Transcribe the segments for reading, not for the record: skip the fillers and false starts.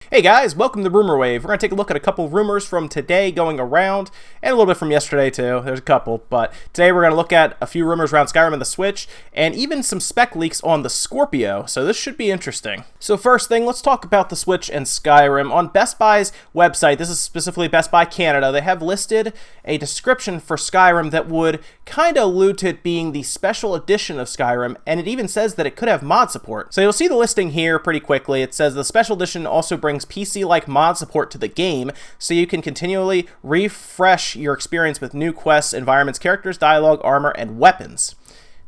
Hey guys, welcome to Rumor Wave. We're going to take a look at a couple rumors from today going around, and a little bit from yesterday too. There's a couple, but today we're going to look at a few rumors around Skyrim and the Switch, and even some spec leaks on the Scorpio, so this should be interesting. So first thing, let's talk about the Switch and Skyrim. On Best Buy's website, this is specifically Best Buy Canada, they have listed a description for Skyrim that would kind of allude to it being the special edition of Skyrim, and it even says that it could have mod support. So you'll see the listing here pretty quickly. It says the special edition also brings PC-like mod support to the game, so you can continually refresh your experience with new quests, environments, characters, dialogue, armor, and weapons.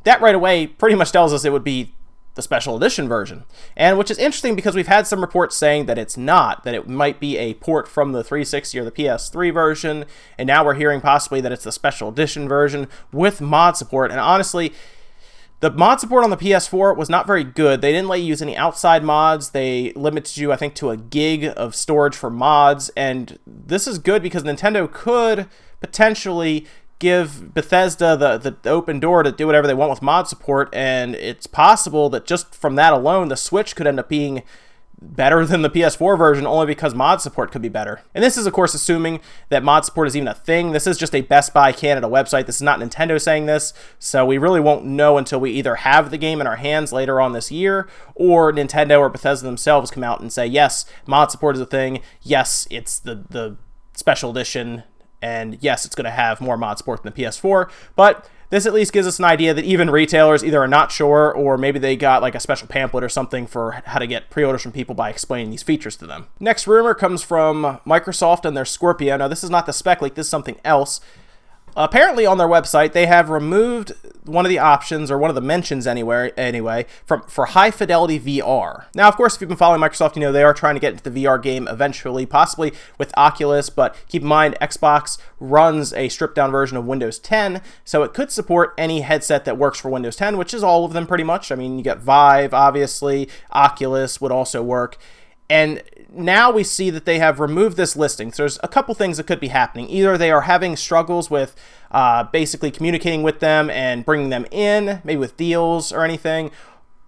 That right away pretty much tells us it would be the special edition version, and which is interesting because we've had some reports saying that it's not, that it might be a port from the 360 or the PS3 version, and now we're hearing possibly that it's the special edition version with mod support. And honestly, the mod support on the PS4 was not very good. They didn't let you use any outside mods. They limited you, I think, to a gig of storage for mods. And this is good because Nintendo could potentially give Bethesda the open door to do whatever they want with mod support. And it's possible that just from that alone, the Switch could end up being better than the PS4 version only because mod support could be better. And this is, of course, assuming that mod support is even a thing. This is just a Best Buy Canada website. This is not Nintendo saying this, so we really won't know until we either have the game in our hands later on this year, or Nintendo or Bethesda themselves come out and say, yes, mod support is a thing, yes, it's the special edition, and yes, it's going to have more mod support than the PS4, but this at least gives us an idea that even retailers either are not sure, or maybe they got like a special pamphlet or something for how to get pre-orders from people by explaining these features to them. Next rumor comes from Microsoft and their Scorpio. Now, this is not the spec leak, this is something else. Apparently on their website, they have removed one of the options, or one of the mentions anyway, for high fidelity VR. Now, of course, if you've been following Microsoft, you know they are trying to get into the VR game eventually, possibly with Oculus, but keep in mind, Xbox runs a stripped down version of Windows 10, so it could support any headset that works for Windows 10, which is all of them pretty much. I mean, you got Vive, obviously, Oculus would also work. And now we see that they have removed this listing. So there's a couple things that could be happening. Either they are having struggles with basically communicating with them and bringing them in, maybe with deals or anything,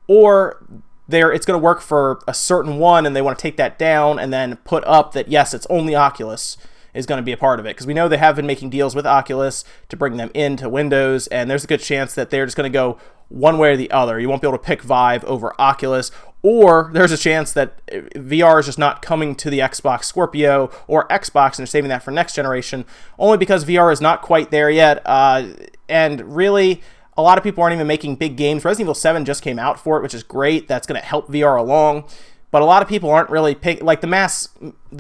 or it's going to work for a certain one and they want to take that down and then put up that, yes, it's only Oculus is going to be a part of it. Because we know they have been making deals with Oculus to bring them into Windows, and there's a good chance that they're just going to go one way or the other. You won't be able to pick Vive over Oculus, or there's a chance that VR is just not coming to the Xbox Scorpio or Xbox, and they're saving that for next generation, only because VR is not quite there yet. And really, a lot of people aren't even making big games. Resident Evil 7 just came out for it, which is great. That's going to help VR along. But a lot of people aren't really like the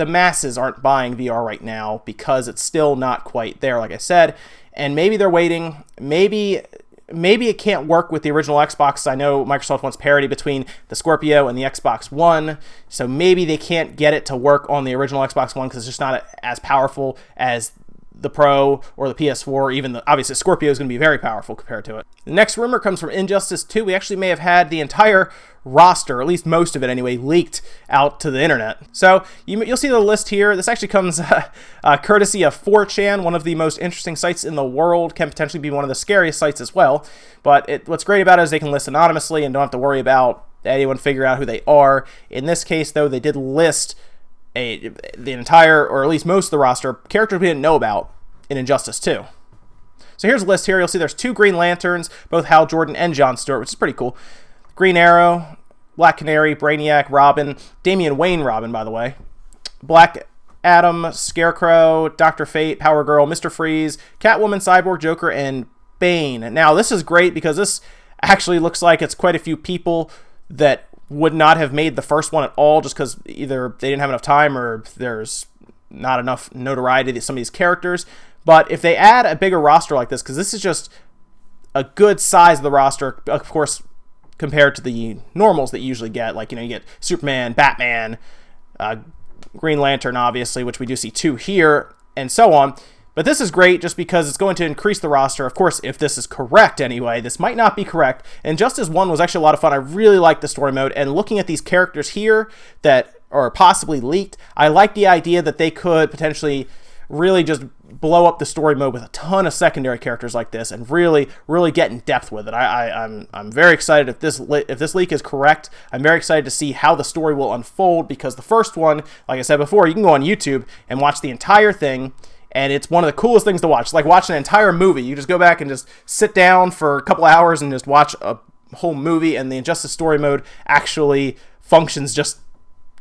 masses aren't buying VR right now because it's still not quite there, like I said. And maybe they're waiting. Maybe it can't work with the original Xbox. I know Microsoft wants parity between the Scorpio and the Xbox One, so maybe they can't get it to work on the original Xbox One because it's just not as powerful as the Pro or the PS4. Even obviously Scorpio is going to be very powerful compared to it. The next rumor comes from Injustice 2. We actually may have had the entire roster, or at least most of it anyway, leaked out to the internet. So you'll see the list here. This actually comes courtesy of 4chan, one of the most interesting sites in the world, can potentially be one of the scariest sites as well. But what's great about it is they can list anonymously and don't have to worry about anyone figuring out who they are. In this case, though, they did list the entire, or at least most of the roster, characters we didn't know about in Injustice 2. So here's a list here. You'll see there's 2 Green Lanterns, both Hal Jordan and John Stewart, which is pretty cool. Green Arrow, Black Canary, Brainiac, Robin, Damian Wayne Robin, by the way, Black Adam, Scarecrow, Dr. Fate, Power Girl, Mr. Freeze, Catwoman, Cyborg, Joker, and Bane. Now, this is great because this actually looks like it's quite a few people that would not have made the first one at all just because either they didn't have enough time or there's not enough notoriety to some of these characters. But if they add a bigger roster like this, because this is just a good size of the roster, of course, compared to the normals that you usually get, like, you know, you get Superman, Batman, Green Lantern, obviously, which we do see 2 here, and so on. But this is great just because it's going to increase the roster. Of course, if this is correct anyway, this might not be correct. And Justice 1 was actually a lot of fun. I really liked the story mode. And looking at these characters here that are possibly leaked, I like the idea that they could potentially really just blow up the story mode with a ton of secondary characters like this and really get in depth with it. I'm very excited if this leak is correct. I'm very excited to see how the story will unfold, because the first one, like I said before, you can go on YouTube and watch the entire thing, and it's one of the coolest things to watch. It's like watching an entire movie. You just go back and just sit down for a couple hours and just watch a whole movie, and the Injustice story mode actually functions just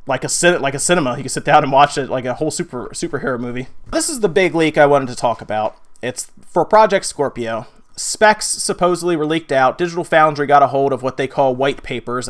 like a cinema. You can sit down and watch it like a whole superhero movie. This is the big leak I wanted to talk about. It's for Project Scorpio. Specs supposedly were leaked out. Digital Foundry got a hold of what they call white papers.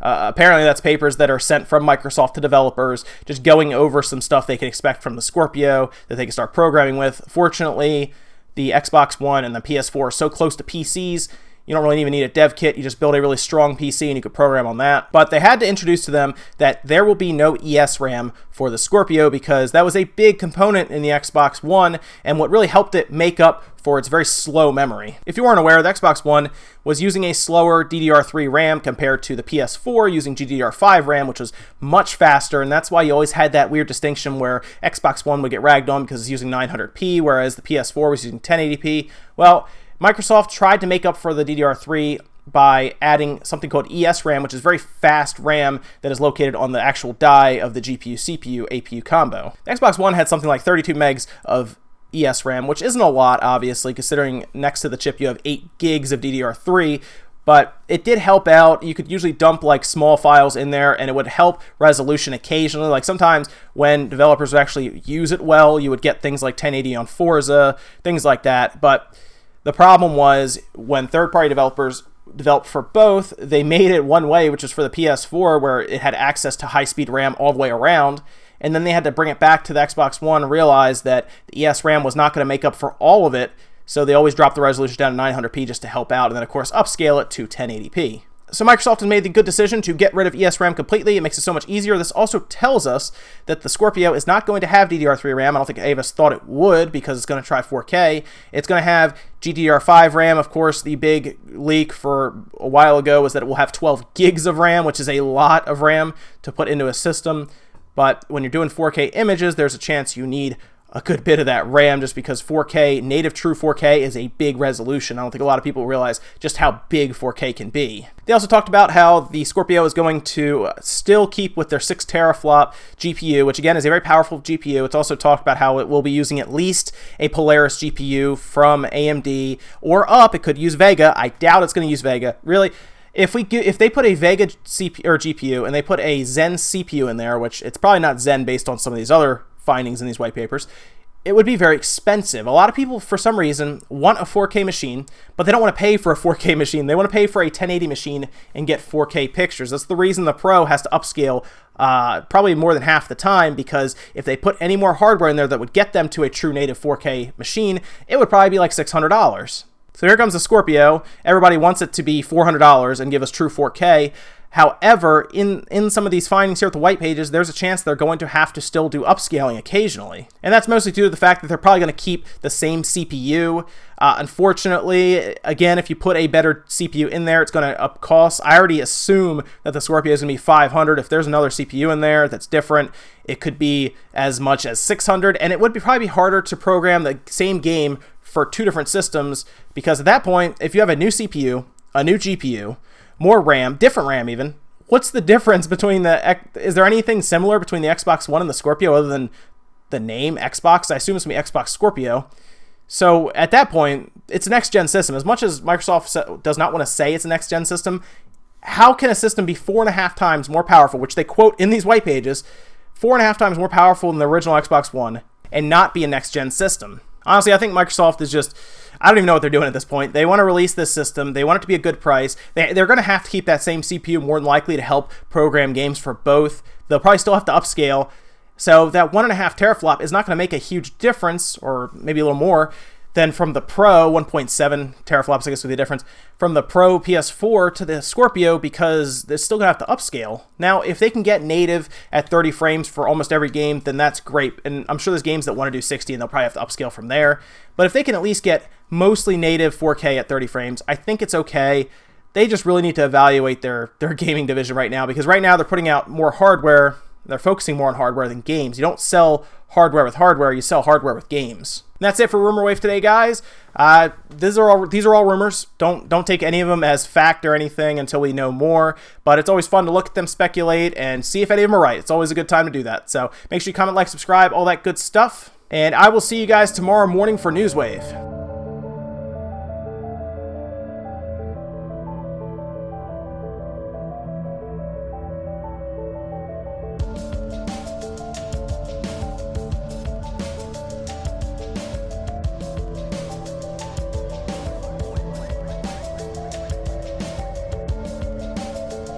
Apparently that's papers that are sent from Microsoft to developers, just going over some stuff they can expect from the Scorpio that they can start programming with. Fortunately, the Xbox One and the PS4 are so close to PCs, you don't really even need a dev kit. You just build a really strong PC and you could program on that. But they had to introduce to them that there will be no ESRAM for the Scorpio, because that was a big component in the Xbox One and what really helped it make up for its very slow memory. If you weren't aware, the Xbox One was using a slower DDR3 RAM compared to the PS4 using GDDR5 RAM, which was much faster, and that's why you always had that weird distinction where Xbox One would get ragged on because it's using 900p, whereas the PS4 was using 1080p. Well, Microsoft tried to make up for the DDR3 by adding something called ESRAM, which is very fast RAM that is located on the actual die of the GPU, CPU, APU combo. The Xbox One had something like 32 megs of ESRAM, which isn't a lot, obviously, considering next to the chip you have 8 gigs of DDR3, but it did help out. You could usually dump like small files in there, and it would help resolution occasionally. Like sometimes when developers would actually use it well, you would get things like 1080 on Forza, things like that. But the problem was when third-party developers developed for both, they made it one way, which was for the PS4, where it had access to high-speed RAM all the way around, and then they had to bring it back to the Xbox One and realize that the ESRAM was not going to make up for all of it, so they always dropped the resolution down to 900p just to help out, and then, of course, upscale it to 1080p. So Microsoft has made the good decision to get rid of ESRAM completely. It makes it so much easier. This also tells us that the Scorpio is not going to have DDR3 RAM. I don't think any of us thought it would, because it's going to try 4K. It's going to have GDDR5 RAM. Of course, the big leak for a while ago was that it will have 12 gigs of RAM, which is a lot of RAM to put into a system. But when you're doing 4K images, there's a chance you need a good bit of that RAM, just because 4K, native true 4K, is a big resolution. I don't think a lot of people realize just how big 4K can be. They also talked about how the Scorpio is going to still keep with their 6 teraflop GPU, which again is a very powerful GPU. It's also talked about how it will be using at least a Polaris GPU from AMD, or up, it could use Vega. I doubt it's going to use Vega. Really, if they put a Vega CPU or GPU and they put a Zen CPU in there, which it's probably not Zen based on some of these other findings in these white papers, it would be very expensive. A lot of people, for some reason, want a 4K machine, but they don't want to pay for a 4K machine. They want to pay for a 1080 machine and get 4K pictures. That's the reason the Pro has to upscale probably more than half the time, because if they put any more hardware in there that would get them to a true native 4K machine, it would probably be like $600. So here comes the Scorpio. Everybody wants it to be $400 and give us true 4K. However, in some of these findings here at the white pages, there's a chance they're going to have to still do upscaling occasionally. And that's mostly due to the fact that they're probably going to keep the same CPU. Unfortunately, again, if you put a better CPU in there, it's going to up costs. I already assume that the Scorpio is going to be $500. If there's another CPU in there that's different, it could be as much as $600. And it would probably be harder to program the same game for 2 different systems, because at that point, if you have a new CPU, a new GPU, more RAM, different RAM even, what's the difference between is there anything similar between the Xbox One and the Scorpio other than the name Xbox? I assume it's going to be Xbox Scorpio. So at that point, it's a next-gen system. As much as Microsoft does not want to say it's a next-gen system, how can a system be 4.5 times more powerful, which they quote in these white pages, 4.5 times more powerful than the original Xbox One, and not be a next-gen system? Honestly, I think Microsoft is just, I don't even know what they're doing at this point. They want to release this system. They want it to be a good price. They're going to have to keep that same CPU more than likely to help program games for both. They'll probably still have to upscale. So that 1.5 teraflop is not going to make a huge difference, or maybe a little more, than from the Pro, 1.7 teraflops, I guess would be the difference, from the Pro PS4 to the Scorpio, because they're still going to have to upscale. Now, if they can get native at 30 frames for almost every game, then that's great. And I'm sure there's games that want to do 60, and they'll probably have to upscale from there. But if they can at least get mostly native 4K at 30 frames, I think it's okay. They just really need to evaluate their gaming division right now, because right now they're putting out more hardware They're focusing more on hardware than games. You don't sell hardware with hardware, you sell hardware with games. And that's it for Rumor Wave today, guys. These are all rumors. Don't take any of them as fact or anything until we know more. But it's always fun to look at them, speculate, and see if any of them are right. It's always a good time to do that. So make sure you comment, like, subscribe, all that good stuff. And I will see you guys tomorrow morning for Newswave.